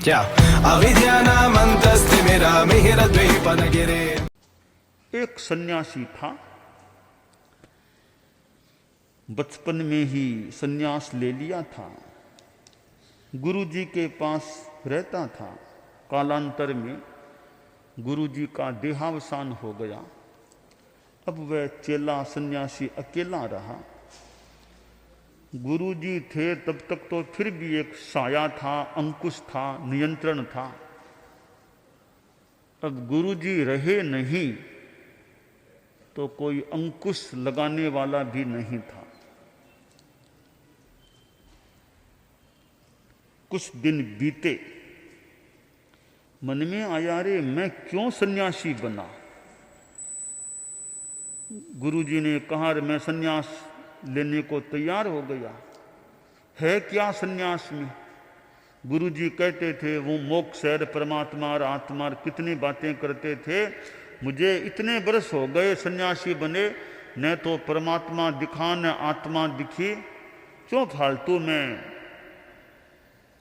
क्या अविद्यानामन्तस्तिमिरामिहिरद्वीपनगिरे। एक सन्यासी था, बचपन में ही सन्यास ले लिया था। गुरुजी के पास रहता था। कालांतर में गुरुजी का देहावसान हो गया। अब वह चेला सन्यासी अकेला रहा। गुरुजी थे तब तक तो फिर भी एक साया था, अंकुश था, नियंत्रण था। अब गुरुजी रहे नहीं तो कोई अंकुश लगाने वाला भी नहीं था। कुछ दिन बीते, मन में आया रे मैं क्यों सन्यासी बना। गुरुजी ने कहा रे मैं सन्यास लेने को तैयार हो गया। है क्या सन्यास में? गुरुजी कहते थे वो मोक्ष है, परमात्मा और आत्मा, कितनी बातें करते थे। मुझे इतने बरस हो गए सन्यासी बने, न तो परमात्मा दिखा न आत्मा दिखी। क्यों फालतू में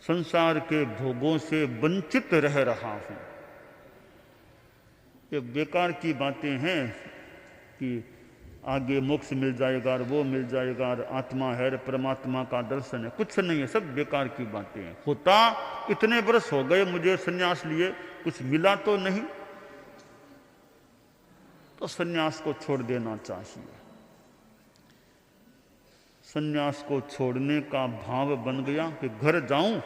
संसार के भोगों से वंचित रह रहा हूं। ये बेकार की बातें हैं कि आगे मोक्ष मिल जाएगा और वो मिल जाएगा और आत्मा है, परमात्मा का दर्शन है। कुछ नहीं है, सब बेकार की बातें हैं। होता इतने बरस हो गए मुझे सन्यास लिए, कुछ मिला तो नहीं, तो सन्यास को छोड़ देना चाहिए। सन्यास को छोड़ने का भाव बन गया कि घर जाऊं,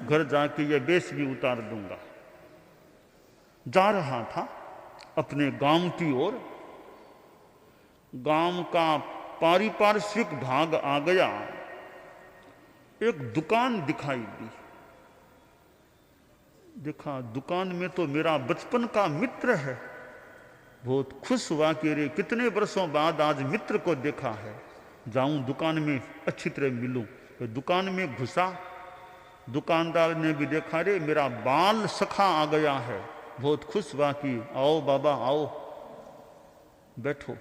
घर जाके ये वेश भी उतार दूंगा। जा रहा था अपने गांव की ओर। गांव का पारिपार्श्विक भाग आ गया। एक दुकान दिखाई दी। देखा दुकान में तो मेरा बचपन का मित्र है। बहुत खुश हुआ कि रे कितने वर्षों बाद आज मित्र को देखा है, जाऊं दुकान में अच्छी तरह मिलूं। तो दुकान में घुसा। दुकानदार ने भी देखा रे मेरा बाल सखा आ गया है। बहुत खुश हुआ कि आओ बाबा आओ, बैठो।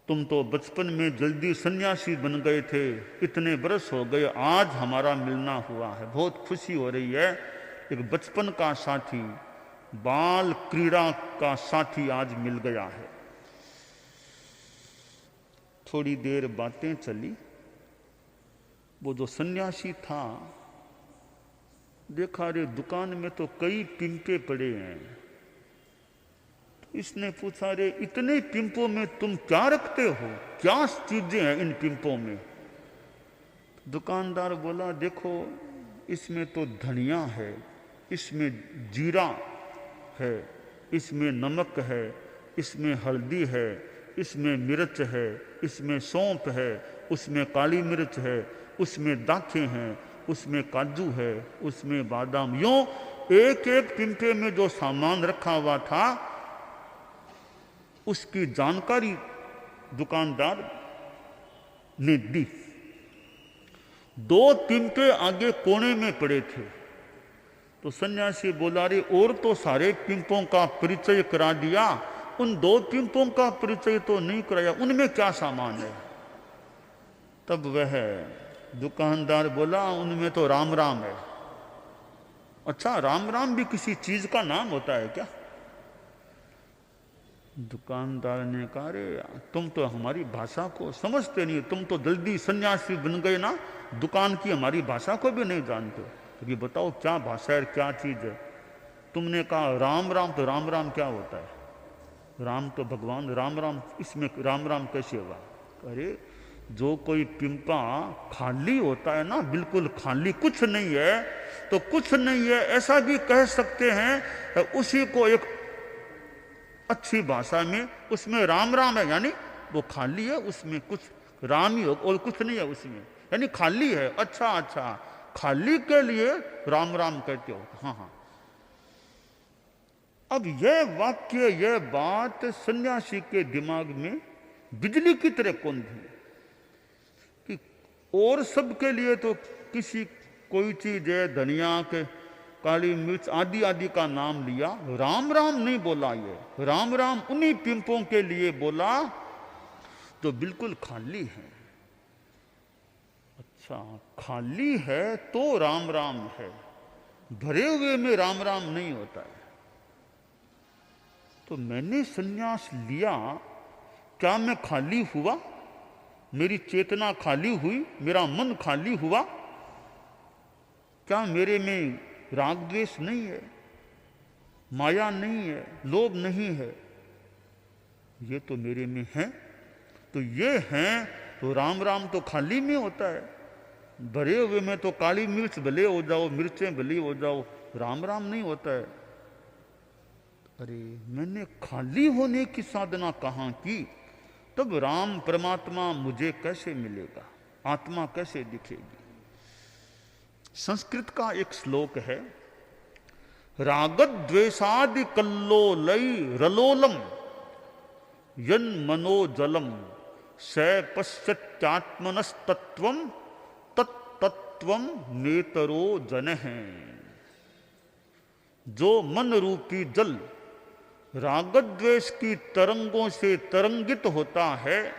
तुम तो बचपन में जल्दी सन्यासी बन गए थे, इतने बरस हो गए, आज हमारा मिलना हुआ है, बहुत खुशी हो रही है। एक बचपन का साथी, बाल क्रीड़ा का साथी आज मिल गया है। थोड़ी देर बातें चली। वो जो सन्यासी था, देखा रे दुकान में तो कई पिंपे पड़े हैं। तो इसने पूछा रे इतने पिंपों में तुम क्या रखते हो, क्या चीजें हैं इन पिंपों में? दुकानदार बोला देखो इसमें तो धनिया है, इसमें जीरा है, इसमें नमक है, इसमें हल्दी है, इसमें मिर्च है, इसमें सौंफ है, उसमें काली मिर्च है, उसमें दाखें हैं, उसमें काजू है, उसमें बादाम। यूं एक एक पिंपे में जो सामान रखा हुआ था उसकी जानकारी दुकानदार ने दी। दो पिंपे आगे कोने में पड़े थे। तो सन्यासी बोला रे और तो सारे पिंपों का परिचय करा दिया, उन दो पिंपों का परिचय तो नहीं कराया, उनमें क्या सामान है? तब वह दुकानदार बोला उनमें तो राम राम है। अच्छा राम राम भी किसी चीज का नाम होता है क्या? दुकानदार ने कहा रे तुम तो हमारी भाषा को समझते नहीं, तुम तो जल्दी सन्यासी बन गए ना, दुकान की हमारी भाषा को भी नहीं जानते। तो ये बताओ क्या भाषा है, क्या चीज है? तुमने कहा राम राम, तो राम राम क्या होता है? राम तो भगवान, राम राम, इसमें राम राम कैसे हुआ? अरे जो कोई पिंपा खाली होता है ना, बिल्कुल खाली कुछ नहीं है, तो कुछ नहीं है ऐसा भी कह सकते हैं। तो उसी को एक अच्छी भाषा में उसमें राम राम है, यानी वो खाली है, उसमें कुछ राम ही हो और कुछ नहीं है उसमें, यानी खाली है। अच्छा अच्छा, खाली के लिए राम राम कहते हो? हाँ हाँ। अब यह वाक्य, यह बात सन्यासी के दिमाग में बिजली की तरह कौन थी कि और सबके लिए तो किसी कोई चीज है, धनिया के काली मिर्च आदि आदि का नाम लिया, राम राम नहीं बोला। ये राम राम उन्हीं पिंपों के लिए बोला तो बिल्कुल खाली है। अच्छा, खाली है तो राम राम है, भरे हुए में राम राम नहीं होता है। तो मैंने सन्यास लिया, क्या मैं खाली हुआ? मेरी चेतना खाली हुई, मेरा मन खाली हुआ? क्या मेरे में राग द्वेष नहीं है, माया नहीं है, लोभ नहीं है? ये तो मेरे में है। तो ये है तो राम राम तो खाली में होता है। भरे हुए में तो काली मिर्च भले हो जाओ, मिर्चें भली हो जाओ, राम राम नहीं होता है। अरे मैंने खाली होने की साधना कहाँ की? तब राम परमात्मा मुझे कैसे मिलेगा, आत्मा कैसे दिखेगी? संस्कृत का एक श्लोक है, रागद्वेषादि कल्लोलई रलोलम यन मनोजलम स पश्चात्मनस्तत्वम तत्तत्वम नेतरो जन है। जो मन रूपी जल रागद्वेष की तरंगों से तरंगित होता है,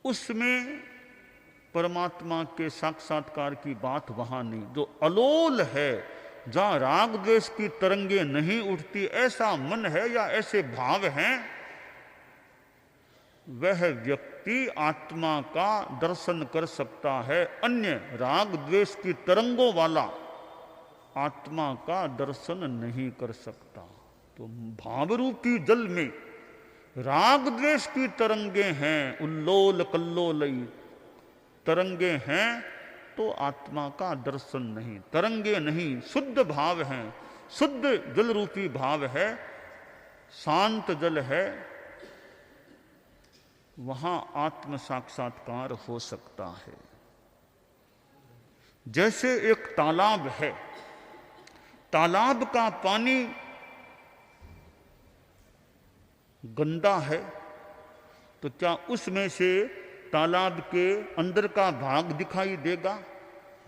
उसमें परमात्मा के साक्षात्कार की बात वहां नहीं। जो अलोल है, जहां राग द्वेष की तरंगे नहीं उठती, ऐसा मन है या ऐसे भाव हैं, वह व्यक्ति आत्मा का दर्शन कर सकता है। अन्य राग द्वेष की तरंगों वाला आत्मा का दर्शन नहीं कर सकता। तो भाव रूपी जल में राग द्वेष की तरंगे हैं, उल्लोल कल्लोलई तरंगे हैं, तो आत्मा का दर्शन नहीं। तरंगे नहीं, शुद्ध भाव हैं, शुद्ध जल रूपी भाव है, शांत जल है, वहां आत्म साक्षात्कार हो सकता है। जैसे एक तालाब है, तालाब का पानी गंदा है, तो क्या उसमें से तालाब के अंदर का भाग दिखाई देगा?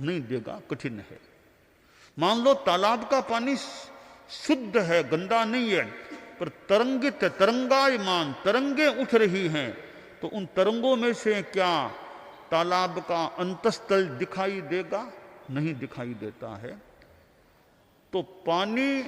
नहीं देगा, कठिन है। मान लो तालाब का पानी शुद्ध है, गंदा नहीं है, पर तरंगित है, तरंगायमान, तरंगे उठ रही हैं, तो उन तरंगों में से क्या तालाब का अंतस्थल दिखाई देगा? नहीं दिखाई देता है। तो पानी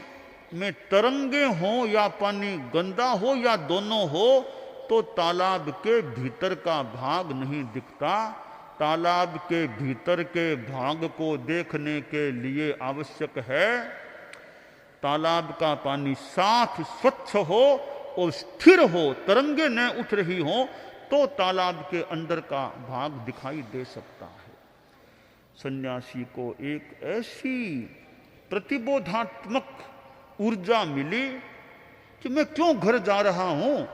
में तरंगे हो या पानी गंदा हो या दोनों हो, तो तालाब के भीतर का भाग नहीं दिखता। तालाब के भीतर के भाग को देखने के लिए आवश्यक है तालाब का पानी साफ स्वच्छ हो और स्थिर हो, तरंगे न उठ रही हो, तो तालाब के अंदर का भाग दिखाई दे सकता है। सन्यासी को एक ऐसी प्रतिबोधात्मक ऊर्जा मिली कि मैं क्यों घर जा रहा हूं,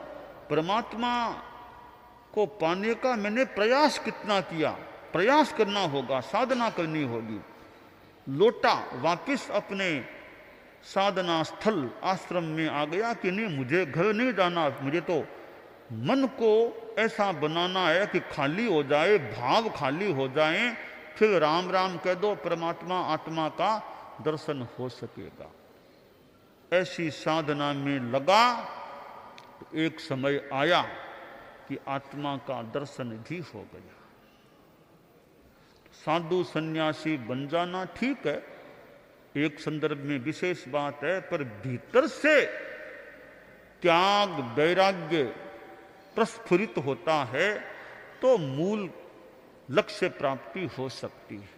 परमात्मा को पाने का मैंने प्रयास कितना किया, प्रयास करना होगा, साधना करनी होगी। लौटा वापिस अपने साधना स्थल आश्रम में आ गया कि नहीं, मुझे घर नहीं जाना, मुझे तो मन को ऐसा बनाना है कि खाली हो जाए, भाव खाली हो जाए, फिर राम राम कह दो, परमात्मा आत्मा का दर्शन हो सकेगा। ऐसी साधना में लगा तो एक समय आया कि आत्मा का दर्शन भी हो गया। साधु सन्यासी बन जाना ठीक है, एक संदर्भ में विशेष बात है, पर भीतर से त्याग वैराग्य प्रस्फुरित होता है तो मूल लक्ष्य प्राप्ति हो सकती है।